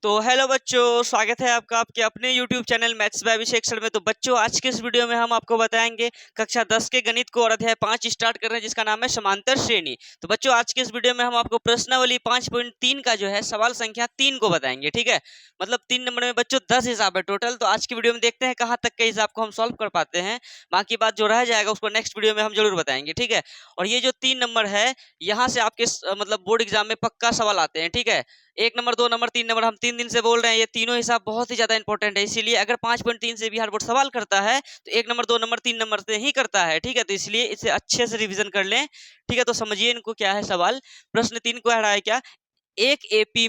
तो हेलो बच्चों, स्वागत है आपका आपके अपने YouTube channel maths by Abhishek sir में। तो बच्चों, आज के इस वीडियो में हम आपको बताएंगे कक्षा 10 के गणित को और अध्याय 5 स्टार्ट कर रहे हैं, जिसका नाम है समांतर श्रेणी। तो बच्चों, आज के इस वीडियो में हम आपको प्रश्नावली 5.3 का जो है सवाल संख्या 3 को बताएंगे। ठीक है, मतलब 3 नंबर में बच्चों 10 हिसाब है टोटल। तो आज की वीडियो में देखते हैं कहाँ तक के हिसाब को हम सॉल्व कर पाते हैं। बाकी बात जो रह जाएगा उसको नेक्स्ट वीडियो में हम जरूर बताएंगे। ठीक है, और ये जो 3 नंबर है, यहाँ से आपके मतलब बोर्ड एग्जाम में पक्का सवाल आते हैं। ठीक है, 1 नंबर 2 नंबर 3 नंबर हम 3 दिन से बोल रहे हैं, ये तीनों हिसाब बहुत ही ज्यादा इंपॉर्टेंट है। इसीलिए अगर 5.3 से बिहार बोर्ड सवाल करता है तो 1 नंबर 2 नंबर 3 नंबर से ही करता है। ठीक है, तो इसलिए इसे अच्छे से रिवीजन कर लें। ठीक है, तो समझिए इनको क्या है सवाल। प्रश्न 3 को है क्या, एक एपी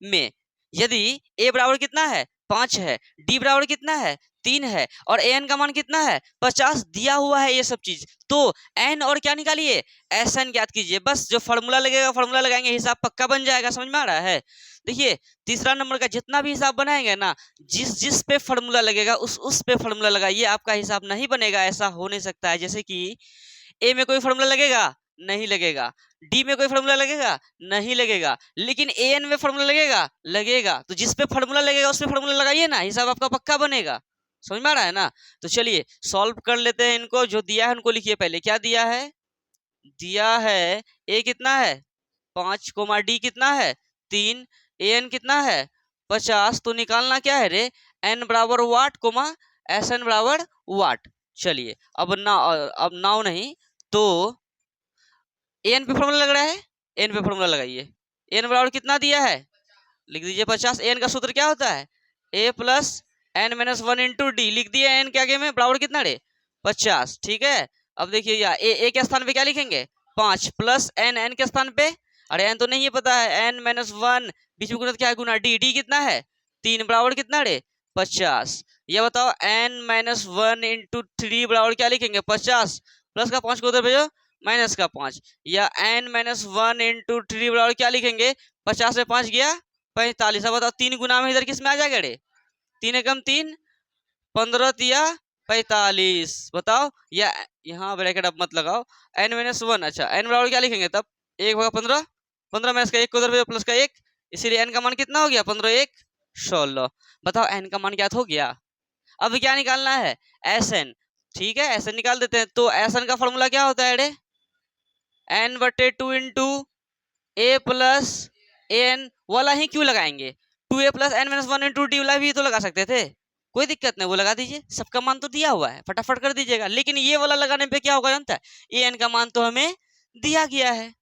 में यदि ए बराबर कितना है 5 है, डी बराबर कितना है 3 है और एन का मान कितना है 50 दिया हुआ है ये सब चीज, तो एन और क्या निकालिए, एस एन ज्ञात कीजिए। बस जो फॉर्मूला लगेगा फॉर्मूला लगाएंगे, हिसाब पक्का बन जाएगा। समझ में आ रहा है? देखिए, तीसरा नंबर का जितना भी हिसाब बनाएंगे ना, जिस जिस पे फॉर्मूला लगेगा उस पे फॉर्मूला लगाइए, आपका हिसाब नहीं बनेगा। ऐसा हो नहीं सकता है। जैसे कि ए में कोई फॉर्मूला लगेगा, नहीं लगेगा। डी में कोई फॉर्मूला लगेगा, नहीं लगेगा। लेकिन ए एन में फॉर्मूला लगेगा, लगेगा। तो जिस पे फॉर्मूला लगेगा उस पे फॉर्मूला लगाइए ना, हिसाब आपका पक्का बनेगा। समझ में आ रहा है ना? तो चलिए सॉल्व कर लेते हैं इनको। जो दिया है उनको लिखिए पहले। क्या दिया है? दिया है ए कितना है 5, कोमा डी कितना है 3, ए एन कितना है 50। तो निकालना क्या है रे, एन बराबर वाट कोमा एस एन बराबर वाट। चलिए अब नाउ नहीं तो एन पे फॉर्मूला लग रहा है, एन पे फॉर्मूला लगाइए। एन बराबर कितना दिया है, लिख दीजिए 50। एन का सूत्र क्या होता है, a plus n minus 1 into d. लिख दिया एन के आगे में बराबर कितना रे 50। ठीक है, अब देखिए या ए के स्थान पे क्या लिखेंगे 5 प्लस एन, एन के स्थान पे, अरे एन तो नहीं है पता है, एन माइनस 1 बीच में गुणा क्या है गुना डी, डी कितना है 3 बराबर कितना रे 50। ये बताओ एन माइनस 1 इंटू 3 बराबर क्या लिखेंगे 50, प्लस का 5 को उधर भेजो, माइनस का 5, या एन माइनस 1 इंटू 3 बराबर क्या लिखेंगे 50 में 5 गया 45। अब बताओ 3 गुना में इधर किस में आ जाएगा रे, 3 एकम 3, 15 तिया 45। बताओ, या यहाँ ब्रैकेट अब मत लगाओ, एन माइनस 1। अच्छा, एन बराबर क्या लिखेंगे तब 1 भागा 15, 15 में इसका 1 को उधर भेजो, प्लस का 1, इसीलिए एन का मान कितना हो गया 15 1 16। बताओ एन का मान ज्ञात हो गया। अब क्या निकालना है, एस एन। ठीक है, एस एन निकाल देते हैं। तो एस एन का फॉर्मूला क्या होता है रे, एन बटे 2 इंटू ए प्लस एन वाला ही क्यों लगाएंगे, 2a plus n minus 1 into d वाला भी तो लगा सकते थे, कोई दिक्कत नहीं, वो लगा दीजिए। सबका मान तो दिया हुआ है, फटाफट कर दीजिएगा। लेकिन ये वाला लगाने पे क्या होगा जानता है, ए एन का मान तो हमें दिया गया है,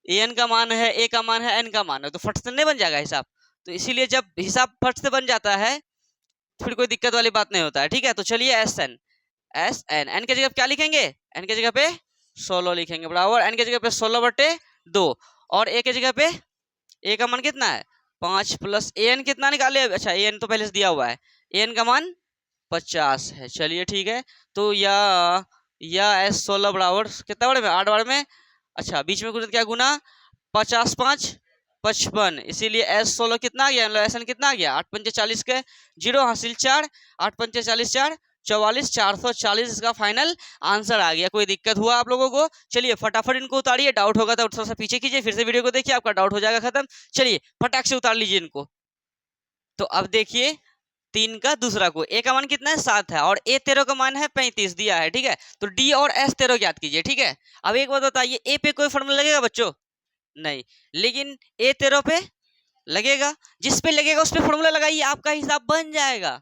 ए एन का मान है, ए का मान है, एन का मान है, तो फट से नहीं बन जाएगा हिसाब। तो इसीलिए जब हिसाब फट से बन जाता है फिर कोई दिक्कत वाली बात नहीं होता है। ठीक है, तो चलिए s n, s n, n की जगह क्या लिखेंगे, एन की जगह पे 16 लिखेंगे बराबर एन की जगह पे 16 बटे 2, और ए की जगह पे ए का मान कितना है 5 प्लस ए एन कितना निकाले। अच्छा, ए एन तो पहले से दिया हुआ है, ए एन का मान 50 है। चलिए ठीक है, तो या एस 16 बराबर कितना बार में 8 बार में। अच्छा, बीच में कुछ क्या गुना 50 5 55, इसीलिए एस 16 कितना आ गया, मतलब एस एन कितना आ गया 8 पंचे 40 के जीरो हासिल 4, 8 पंचे 40 4 44, 440 इसका फाइनल आंसर आ गया। कोई दिक्कत हुआ आप लोगों को? चलिए फटाफट इनको उतारिए, डाउट होगा तो थोड़ा सा पीछे कीजिए, फिर से वीडियो को देखिए, आपका डाउट हो जाएगा खत्म। चलिए फटाक से उतार लीजिए इनको। तो अब देखिए 3 का दूसरा को, ए का मान कितना है 7 है और ए 13 का मान है 35 दिया है। ठीक है, तो डी और एस 13 ज्ञात कीजिए। ठीक है, अब एक बात बताइए, ए पे कोई फॉर्मूला लगेगा बच्चों? नहीं, लेकिन ए 13 पे लगेगा। जिस पे लगेगा उस पे फॉर्मूला लगाइए, आपका हिसाब बन जाएगा।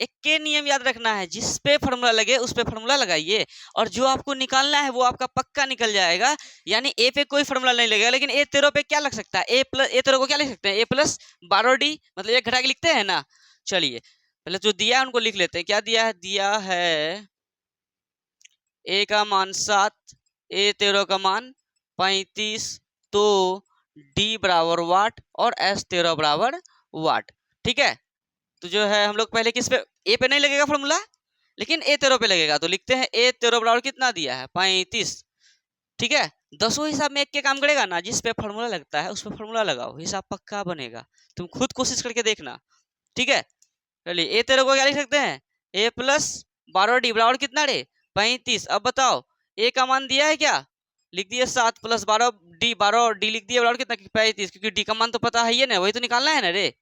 एक के नियम याद रखना है, जिस पे फॉर्मूला लगे उस पे फॉर्मूला लगाइए, और जो आपको निकालना है वो आपका पक्का निकल जाएगा। यानी ए पे कोई फॉर्मूला नहीं लगेगा, लेकिन ए 13 पे क्या लग सकता है, ए प्लस ए 13 को क्या लिख सकते हैं, ए प्लस 12 डी, मतलब एक घटा के लिखते हैं ना। चलिए पहले जो दिया है उनको लिख लेते हैं। क्या दिया है, दिया है ए का मान 7, ए 13 का मान 35, तो डी बराबर वाट और एस 13 बराबर वाट। ठीक है, तो जो है हम लोग पहले किस पे, ए पे नहीं लगेगा फॉर्मूला, लेकिन ए 13 पे लगेगा। तो लिखते हैं ए 13 बराबर कितना दिया है 35। ठीक है, दसों हिसाब में एक के काम करेगा ना, जिस पे फॉर्मूला लगता है उस पे फॉर्मूला लगाओ, हिसाब पक्का बनेगा। तुम खुद कोशिश करके देखना। ठीक है, चलिए ए 13 को क्या लिख सकते हैं, ए प्लस 12 डी बराबर कितना रे 35। अब बताओ ए का मान दिया है क्या लिख दिए 7 प्लस 12 डी, 12 डी लिख दिए बराबर कितना 35, क्योंकि डी का मान तो पता है ही है ना, वही तो निकालना है ना रे।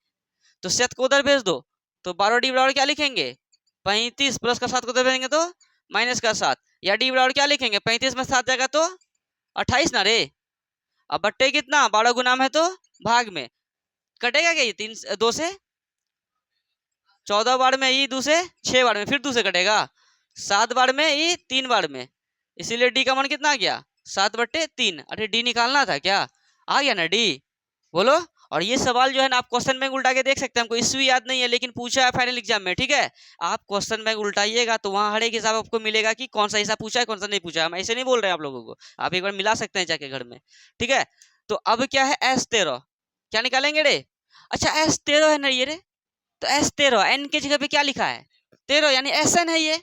तो 7 को उधर भेज दो, तो 12 डी बराबर क्या लिखेंगे 35, प्लस का 7 को उधर भेजेंगे तो माइनस का 7, या डी बराबर क्या लिखेंगे 35 में 7 जाएगा तो 28 ना रे। अब बट्टे कितना 12 गुना में है तो भाग में, कटेगा क्या ये 2 से 14 बार में, ये 2 से 6 बार में, फिर 2 से कटेगा 7 बार में, ये 3 बार में, इसीलिए डी का मान कितना आ गया 7/3। अरे डी निकालना था क्या, आ गया ना डी, बोलो। और ये सवाल जो है ना आप क्वेश्चन बैंक उल्टा के देख सकते हैं, हमको इश्यू याद नहीं है लेकिन पूछा है फाइनल एग्जाम में, ठीक है। आप क्वेश्चन बैंक उल्टाइएगा तो वहाँ हर एक हिसाब आपको मिलेगा कि कौन सा हिसाब पूछा है कौन सा नहीं पूछा है, हम ऐसे नहीं बोल रहे हैं आप लोगों को, आप एक बार मिला सकते हैं जाके घर में, ठीक है। तो अब क्या है S13, क्या निकालेंगे रे, अच्छा S13 है ना ये रे, तो S13 n के जगह पे क्या लिखा है 13, यानी Sn है ये,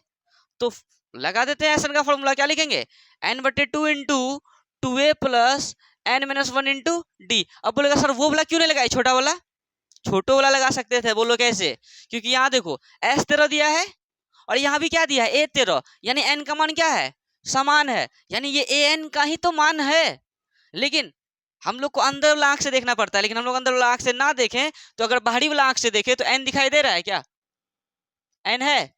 तो लगा देते हैं Sn का फॉर्मूला, क्या लिखेंगे n/2 into 2a plus n-1 into D. अब बोलेगा सर वो वाला क्यों नहीं लगाए, छोटा वाला, छोटो वाला लगा सकते थे, बोलो कैसे, क्योंकि यहाँ देखो S13 दिया है और यहाँ भी क्या दिया है A13, यानी n का मान क्या है समान है, यानी ये an का ही तो मान है। लेकिन हम लोग को अंदर वाला आंख से देखना पड़ता है, लेकिन हम लोग अंदर वाला आंख से ना देखें तो अगर बाहरी वाला आंख से देखें तो n दिखाई दे रहा है क्या, n है,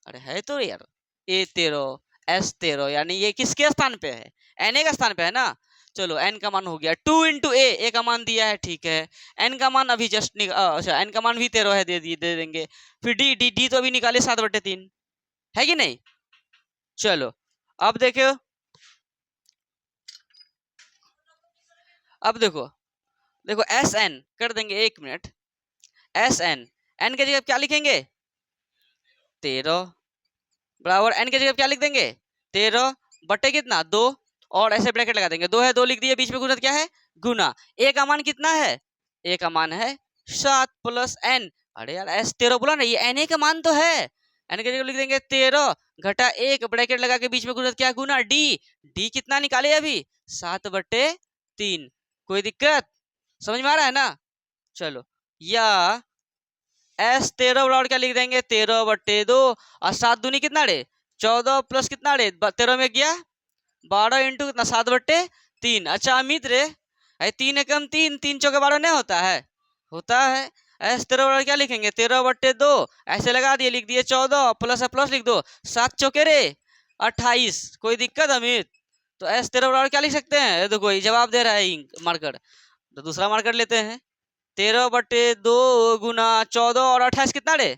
अरे है तो यार A13 S13, यानी ये किसके स्थान पे है Na का स्थान पे है ना। चलो n का मान हो गया 2 इंटू a का मान दिया है, ठीक है। n का मान अभी जस्ट अच्छा n का मान भी 13 है, दे देंगे। फिर डी तो अभी निकाले 7/3, है कि नहीं। चलो अब देखो, अब देखो देखो Sn कर देंगे, 1 मिनट, Sn n के जगह क्या लिखेंगे 13 बराबर n के जगह क्या लिख देंगे 13 बटे कितना 2, और ऐसे ब्रैकेट लगा देंगे, 2 है 2 लिख दिए, बीच में गुना क्या है गुना, a का मान कितना है a का मान है 7 प्लस n, अरे यार S13 बोला ना, ये na का मान तो है, n के जगह लिख देंगे 13 घटा 1 ब्रैकेट लगा के बीच में गुना क्या गुना डी कितना निकाले अभी 7/3, कोई दिक्कत समझ में आ रहा है ना। चलो या S13 बराबर क्या लिख देंगे 13/2, और 7 दूनी कितना रे 14 प्लस कितना रे 13 में गया 12 इंटू कितना 7/3। अच्छा अमित रे 3 एकम 3, 3 चौके 12 नहीं होता है, होता है। S13 बराबर क्या लिखेंगे 13/2, ऐसे लगा दिए, लिख दिए 14 प्लस है प्लस लिख दो, 7 चौके रे 28, कोई दिक्कत अमित। तो S13 बराबर क्या लिख सकते हैं, देखो ये जवाब दे रहा है इंक मार्कर, तो दूसरा मार्कर लेते हैं 13/2 गुना 14 और 28 कितना रे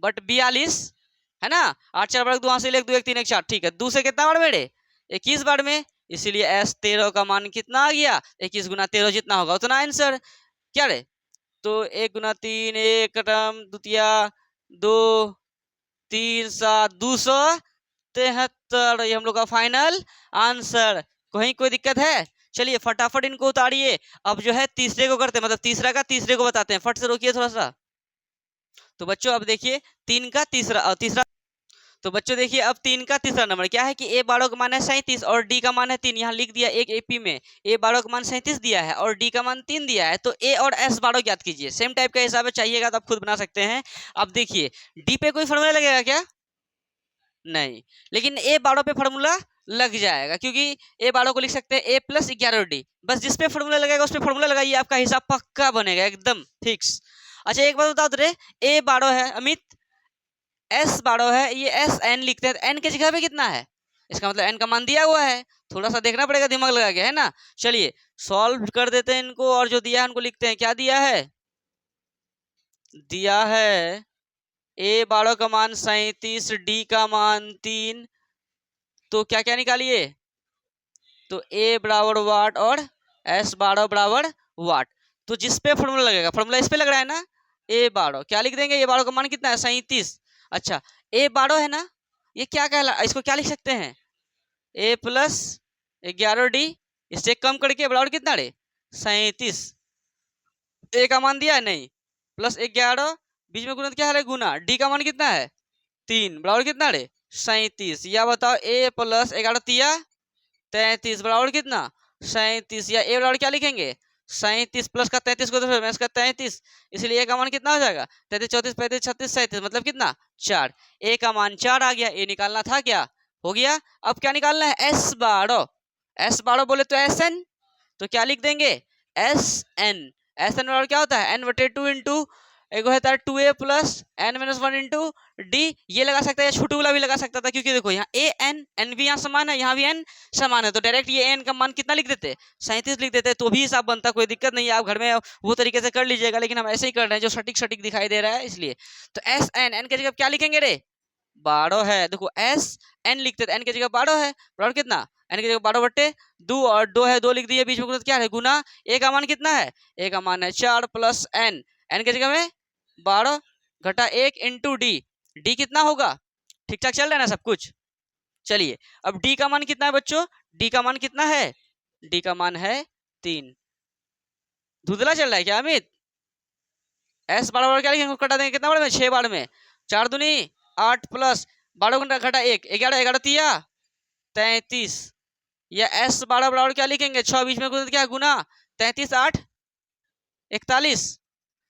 42, है ना, 8 4 2 से 1 2 1 3 1 4, ठीक है। 2 से कितना बार में रे 21 बार में, इसीलिए S13 का मान कितना आ गया 21 गुना 13 जितना होगा उतना आंसर, क्या रे, तो 1 गुना 3 1 कटम द्वितीया 2 3 7 273, ये हम लोग का फाइनल आंसर, कहीं कोई दिक्कत है। चलिए फटाफट इनको उतारिए, अब जो है तीसरे को करते हैं, मतलब तीसरा का तीसरे को बताते हैं, फट से रोकिए थोड़ा सा। तो बच्चों अब देखिए 3 का तीसरा, तो बच्चों देखिए अब 3 का तीसरा नंबर क्या है कि A12 का मान है 37 और D का मान है 3, यहाँ लिख दिया एक AP में A12 का मान 37 दिया है और D का मान 3 दिया है, तो A और S12 ज्ञात कीजिए। सेम टाइप का हिसाब है, चाहिएगा तो आप खुद बना सकते हैं। अब देखिए D पे कोई फॉर्मूला लगेगा क्या, नहीं, लेकिन A12 पे फॉर्मूला लग जाएगा, क्योंकि A12 को लिख सकते हैं A प्लस 11D, बस जिस पे फॉर्मूला लगेगा उस पे फॉर्मूला लगाइए, आपका हिसाब पक्का बनेगा एकदम फिक्स। अच्छा एक बात बताओ तो रे A12 है अमित, S12 है, ये SN लिखते हैं, N के जगह पे कितना है, इसका मतलब N का मान दिया हुआ है, थोड़ा सा देखना पड़ेगा दिमाग लगा के, है ना। चलिए सॉल्व कर देते हैं इनको, और जो दिया है उनको लिखते हैं, क्या दिया है, दिया है A12 का मान 37, D का मान 3, तो क्या क्या निकालिए, तो A बराबर वाट और S12 बराबर वाट, तो जिस पे फॉर्मूला लगेगा, फॉर्मूला इस पे लग रहा है ना, A12 क्या लिख देंगे, A12 का मान कितना है 37, अच्छा A12 है ना, ये क्या कहला, इसको क्या लिख सकते हैं A प्लस 11D, इससे कम करके बराबर कितना रे 37, A का मान दिया है नहीं, प्लस 11 बीच में गुना क्या है गुना, D का मान कितना है 3 बराबर कितना रे 37, या बताओ A प्लस 11 33 बराबर कितना 37, या A बराबर क्या लिखेंगे 37 प्लस का 33 को तो इसका 33, इसलिए A का मान कितना हो जाएगा 33 34 35 36 37, मतलब कितना 4, A का मान 4 आ गया, A निकालना था क्या, हो गया। अब क्या निकालना है S12, एस बारह बोले तो एस एन, तो क्या लिख देंगे एस एन। एस एन बराबर क्या होता है एन बटे टू इंटू एक होता है two a plus n minus one into d. ये लगा सकता है, छोटू वाला भी लगा सकता था, क्योंकि देखो यहाँ ए एन, एन भी यहाँ समान है, यहाँ भी एन समान है, तो डायरेक्ट ये एन का मान कितना लिख देते 37 लिख देते, तो भी हिसाब बनता, कोई दिक्कत नहीं है। आप घर में वो तरीके से कर लीजिएगा, लेकिन हम ऐसे ही कर रहे हैं जो सटीक सटीक दिखाई दे रहा है इसलिए। तो एस एन, एन की जगह क्या लिखेंगे रे 12 है। देखो एस एन लिखते थे, एन की जगह 12 है, बराबर कितना एन की जगह 12 बट्टे 2 और 2 है 2 लिख दिए, बीच में क्या है गुना। ए का मान कितना है, ए का मान है 4 प्लस एन, एन की जगह में 12 घटा 1 इंटू डी। डी कितना होगा, ठीक ठाक चल रहा है ना सब कुछ। चलिए अब डी का मान कितना है बच्चों, डी का मान कितना है, डी का मान है 3। धुंधला चल रहा है क्या अमित। एस बराबर क्या लिखेंगे, कटा देंगे कितना बार में 6 बार में, 4 दूनी 8 प्लस 12 घटा 1 11, 11 तिया 33। या एस बारह बराबर क्या लिखेंगे 6 बीच में क्या गुना 33 8 41।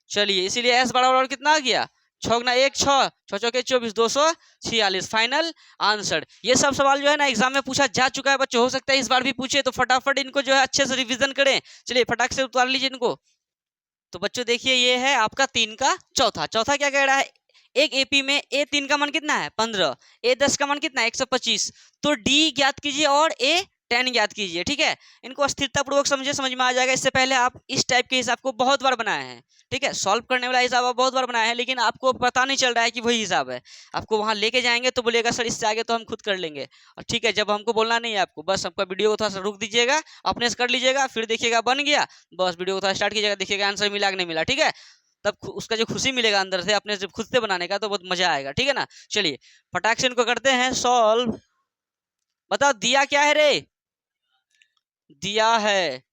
चलिए इसीलिए एस बराबर कितना आ गया 6 गुना 1 6 6 चौके 24 246। Final answer. ये सब सवाल जो है ना एग्जाम में पूछा जा चुका है बच्चों, हो सकता है इस बार भी पूछे, तो फटाफट इनको जो है अच्छे से रिवीजन करें। चलिए फटाक से उतार लीजिए इनको। तो बच्चों देखिए ये है आपका 3 का चौथा। चौथा क्या कह रहा है, एक एपी में ए 3 का मान कितना है 15, ए 10 का मान कितना है 125, तो डी ज्ञात कीजिए और ए 10 ज्ञात कीजिए। ठीक है, इनको स्थिरता पूर्वक समझे, समझ में आ जाएगा। इससे पहले आप इस टाइप के हिसाब को बहुत बार बनाए हैं, ठीक है, सॉल्व करने वाला हिसाब आप बहुत बार बनाए हैं, लेकिन आपको पता नहीं चल रहा है कि वही हिसाब है। आपको वहां लेके जाएंगे तो बोलेगा सर इससे आगे तो हम खुद कर लेंगे, और ठीक है जब हमको बोलना नहीं है आपको, बस आपका वीडियो को थोड़ा सा रुक दीजिएगा, अपने से कर लीजिएगा, फिर देखिएगा बन गया, बस वीडियो को थोड़ा स्टार्ट कीजिएगा, देखिएगा आंसर मिला कि नहीं मिला। ठीक है, तब उसका जो खुशी मिलेगा अंदर से अपने से खुद से बनाने का, तो बहुत मजा आएगा। ठीक है ना, चलिए फटाक से इनको करते हैं सॉल्व। बताओ दिया क्या है रे, दिया है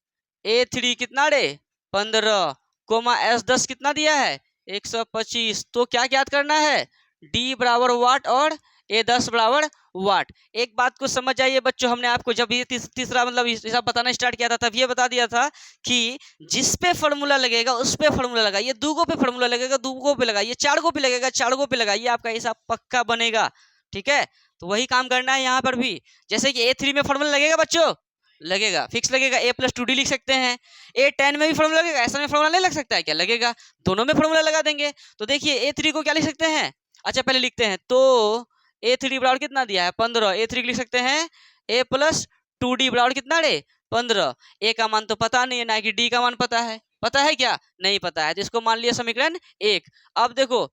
A3 कितना रे 15 कोमा S10 कितना दिया है 125। तो क्या याद करना है, D बराबर वाट और A10 बराबर वाट। एक बात को समझ जाइए बच्चों, हमने आपको जब ये तीसरा मतलब हिसाब बताना स्टार्ट किया था तब ये बता दिया था कि जिस पे फॉर्मूला लगेगा उस पे फॉर्मूला लगाइए, दूगो पे फॉर्मूला लगेगा दूगो पे लगाइए, चारगो पे लगेगा चारगो पे लगाइए, आपका हिसाब पक्का बनेगा। ठीक है, तो वही काम करना है यहाँ पर भी। जैसे कि A3 में फॉर्मूला लगेगा बच्चों, लगेगा फिक्स लगेगा, a प्लस 2d लिख सकते हैं। A10 में भी फॉर्मूला लगेगा, ऐसा में फॉर्मूला नहीं लग सकता है क्या, लगेगा, दोनों में फॉर्मूला लगा देंगे। तो देखिए A3 को क्या लिख सकते हैं, अच्छा पहले लिखते हैं, तो A3 बराबर कितना दिया है 15, A3 लिख सकते हैं a प्लस 2d बराबर कितना रे 15। a का मान तो पता नहीं है, ना कि d का मान पता है, पता है क्या नहीं पता है, तो इसको मान लिया समीकरण 1। अब देखो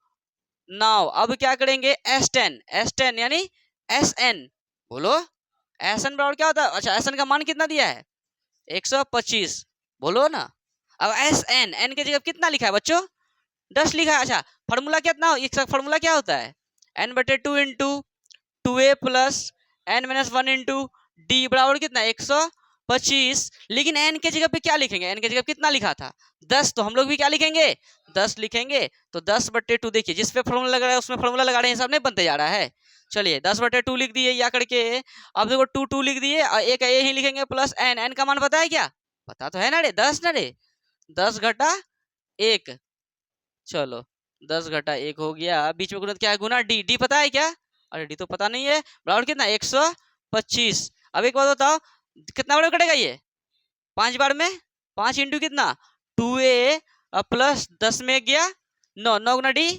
नाउ अब क्या करेंगे S10, S10 यानी Sn, बोलो Sn बराबर क्या होता है, अच्छा Sn का मान कितना दिया है 125, बोलो ना। अब Sn, n की जगह कितना लिखा है बच्चों 10 लिखा है। अच्छा फॉर्मूला कितना, इसका फॉर्मूला क्या होता है n बटे 2 into 2a plus n minus 1 into D बराबर कितना 125। लेकिन n के जगह पे क्या लिखेंगे, n के जगह कितना लिखा था 10, तो हम लोग भी क्या लिखेंगे 10 लिखेंगे। तो 10 बटे 2, देखिए जिस पे फॉर्मूला लगा रहा है उसमें फॉर्मूला लगा रहे हैं, हिसाब नहीं बनते जा रहा है। चलिए 10 बटे 2 लिख दिए या करके, अब देखो 2 2 लिख दिए और एक ए ही लिखेंगे प्लस n, n का मान पता है क्या, पता तो है ना रे 10 ना रे, 10 घटा 1, चलो 10 घटा 1 हो गया, बीच में गुणा क्या है गुना डी, डी पता है क्या, अरे डी तो पता नहीं है, बराबर कितना 125। अब एक बात बताओ कितना बार में कटेगा ये 5 बार में, 5 इंटू कितना 2a प्लस 10 में गया 9, 9 गुना डी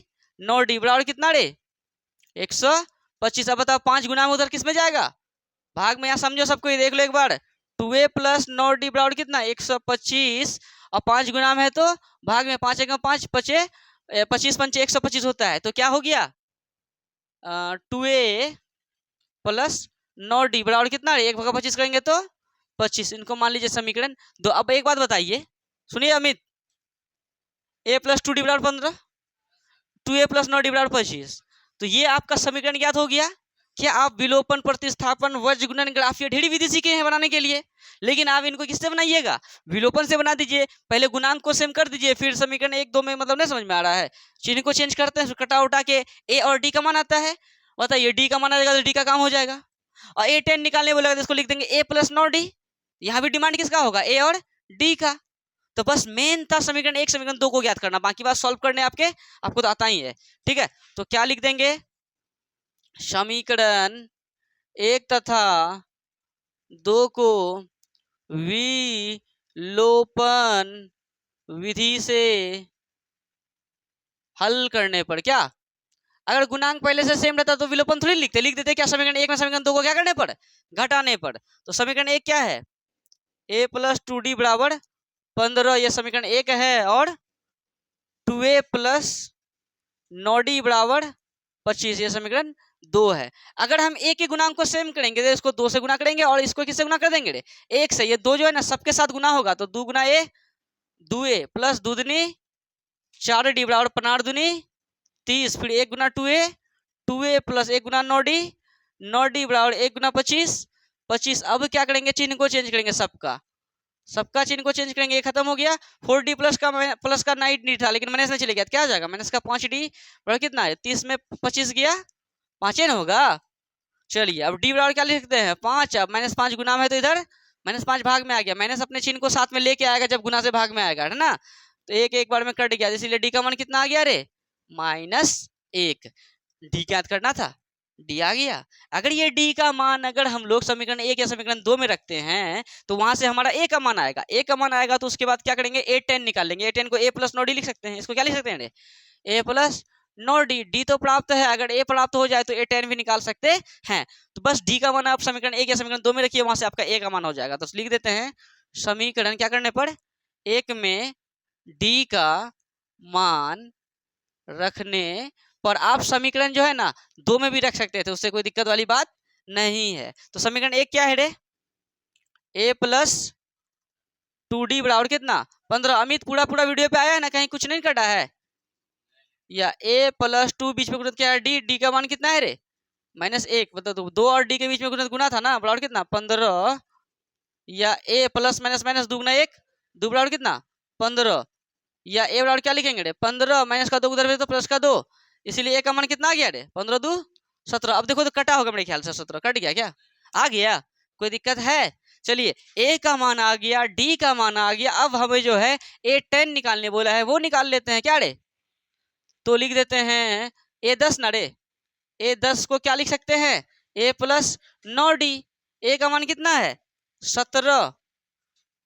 9d बराबर कितना रे 125। अब बताओ 5 गुना में उधर किस में जाएगा, भाग में, यहाँ समझो सबको, ये देख लो एक बार, 2a प्लस 9d बराबर कितना 125, और 5 गुना में है तो भाग में, 5 एक 5 पचे 25 पंचे 125 होता है, तो क्या हो गया 2a प्लस 9d बराबर कितना रे 1/25 करेंगे तो 25। इनको मान लीजिए समीकरण 2। अब एक बात बताइए, सुनिए अमित, a प्लस 2d बराबर 15, 2a प्लस 9d बराबर 25, तो ये आपका समीकरण ज्ञात हो गया। क्या आप विलोपन प्रतिस्थापन वज्र गुणन ग्राफीय ढेरी विधि सीखे हैं बनाने के लिए, लेकिन आप इनको किससे बनाइएगा, विलोपन से बना दीजिए। पहले गुणांक को सेम कर दीजिए, फिर समीकरण 1 2 में मतलब नहीं समझ में आ रहा है, चिन्ह को चेंज करते हैं, कटा उठा के a और d का मान आता है, बताइए d का मान आ जाएगा तो d का काम हो जाएगा। और A10 निकालने बोलेगा तो इसको लिख देंगे a प्लस 9d, यहाँ भी डिमांड किसका होगा a और d का। तो बस मेन था समीकरण 1 समीकरण 2 को ज्ञात करना, बाकी बात सॉल्व करने आपको तो आता ही है। ठीक है, तो क्या लिख देंगे, समीकरण 1 तथा 2 को विलोपन विधि से हल करने पर क्या, अगर गुणांक पहले से सेम रहता तो विलोपन थोड़ी लिख देते क्या समीकरण एक में समीकरण दो को क्या करने पर, घटाने पर। तो समीकरण एक क्या है, a प्लस 2d बराबर 15, यह समीकरण एक है, और 2a प्लस 9d बराबर 25, ये समीकरण दो है। अगर हम एक के गुणांक को सेम करेंगे तो इसको दो से गुना करेंगे और इसको किससे गुना कर देंगे रे, एक से। ये दो जो है ना सबके साथ गुना होगा, तो दो गुना ए, दो ए प्लस दो दूनी 4d बराबर 15 दूनी 30, फिर एक गुना 2a प्लस एक गुना 9d बराबर एक गुना 25। अब क्या करेंगे, चिन्ह को चेंज करेंगे, सबका चिन्ह को चेंज करेंगे, ये खत्म हो गया। 4d प्लस का 9 नहीं था लेकिन माइनस में चले गया, क्या आ जाएगा, माइनस का 5d बराबर कितना है, 30 में 25 गया, 5 ना होगा। चलिए अब d बराबर क्या लिखते हैं, 5। अब -5 गुना में है तो इधर -5 भाग में आ गया, माइनस अपने चिन्ह को साथ में लेके आएगा जब गुना से भाग में आएगा, है ना। तो एक एक बार में कट गया, इसीलिए d का मान कितना आ गया रे, -1। d क्या करना था, d आ गया। अगर ये d का मान अगर हम लोग समीकरण एक या समीकरण दो में रखते हैं तो वहां से हमारा a का मान आएगा, a का मान आएगा तो उसके बाद क्या करेंगे, a10 निकाल लेंगे। a10 को a प्लस 9d लिख सकते हैं, इसको क्या लिख सकते हैं, a प्लस 9d। d तो प्राप्त है, अगर a प्राप्त हो जाए तो a10 भी निकाल सकते हैं। तो बस d का मान आप समीकरण एक या समीकरण दो में रखिए, वहां से आपका a का मान हो जाएगा। तो लिख देते हैं समीकरण क्या करने पर, एक में d का मान रखने पर। आप समीकरण जो है ना दो में भी रख सकते थे, उससे कोई दिक्कत वाली बात नहीं है। तो समीकरण एक क्या है रे, a प्लस 2d बराबर कितना 15। अमित पूरा पूरा वीडियो पे आया है ना, कहीं कुछ नहीं कटा है, या a प्लस 2 बीच में गुणित क्या है d का मान कितना है रे, -1। मतलब दो और d के बीच में गुना था ना, बराबर कितना 15, या a प्लस माइनस माइनस दुगुना 1, दो बराबर कितना 15, या a बराबर क्या लिखेंगे रे 15 माइनस का 2 उधर भेज तो प्लस का 2, इसीलिए a का मान कितना आ गया रे 15 2 17। अब देखो तो कटा होगा मेरे ख्याल से, 17 कट गया क्या, आ गया, कोई दिक्कत है। चलिए a का मान आ गया, d का मान आ गया, अब हमें जो है a10 निकालने बोला है, वो निकाल लेते हैं क्या रे। तो लिख देते हैं a10 ना रे, a10 को क्या लिख सकते हैं, a प्लस 9d। a का मान कितना है 17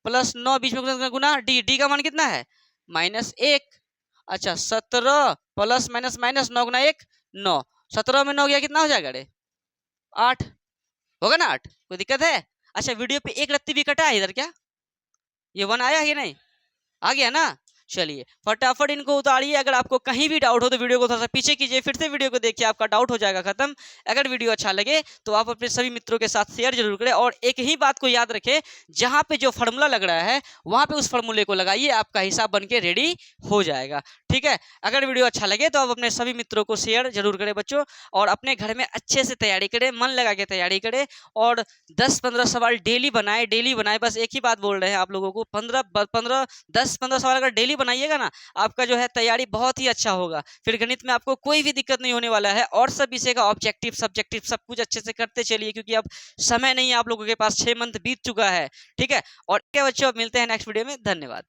प्लस 9 बीच में गुना d का मान कितना है -1। अच्छा 17 प्लस माइनस माइनस 9 गुना 1 9, 17 में 9 गया कितना हो जाएगा रे 8, होगा ना 8, कोई दिक्कत है। अच्छा वीडियो पे एक रत्ती भी कटा है इधर क्या, ये 1 आया है नहीं, आ गया ना। चलिए फटाफट इनको उतारिए, अगर आपको कहीं भी डाउट हो तो वीडियो को थोड़ा सा पीछे कीजिए, फिर से वीडियो को देखिए, आपका डाउट हो जाएगा खत्म। अगर वीडियो अच्छा लगे तो आप अपने सभी मित्रों के साथ शेयर जरूर करें, और एक ही बात को याद रखें, जहां पे जो फार्मूला लग रहा है वहां पे उस फार्मूले को लगाइए, आपका हिसाब बन के रेडी हो जाएगा, ठीक है। अगर वीडियो अच्छा लगे तो आप अपने सभी मित्रों को शेयर जरूर करें बच्चों, और अपने घर में अच्छे से तैयारी करें, मन लगा के तैयारी करें, और 10-15 सवाल डेली बनाए। बस एक ही बात बोल रहे हैं आप लोगों को, 10-15 सवाल अगर डेली बनाइएगा ना, आपका जो है तैयारी बहुत ही अच्छा होगा, फिर गणित में आपको कोई भी दिक्कत नहीं होने वाला है। और सब विषय का ऑब्जेक्टिव सब्जेक्टिव सब कुछ अच्छे से करते चलिए, क्योंकि अब समय नहीं है आप लोगों के पास, 6 मंथ बीत चुका है, ठीक है। और क्या बच्चों, अब मिलते हैं नेक्स्ट वीडियो में, धन्यवाद।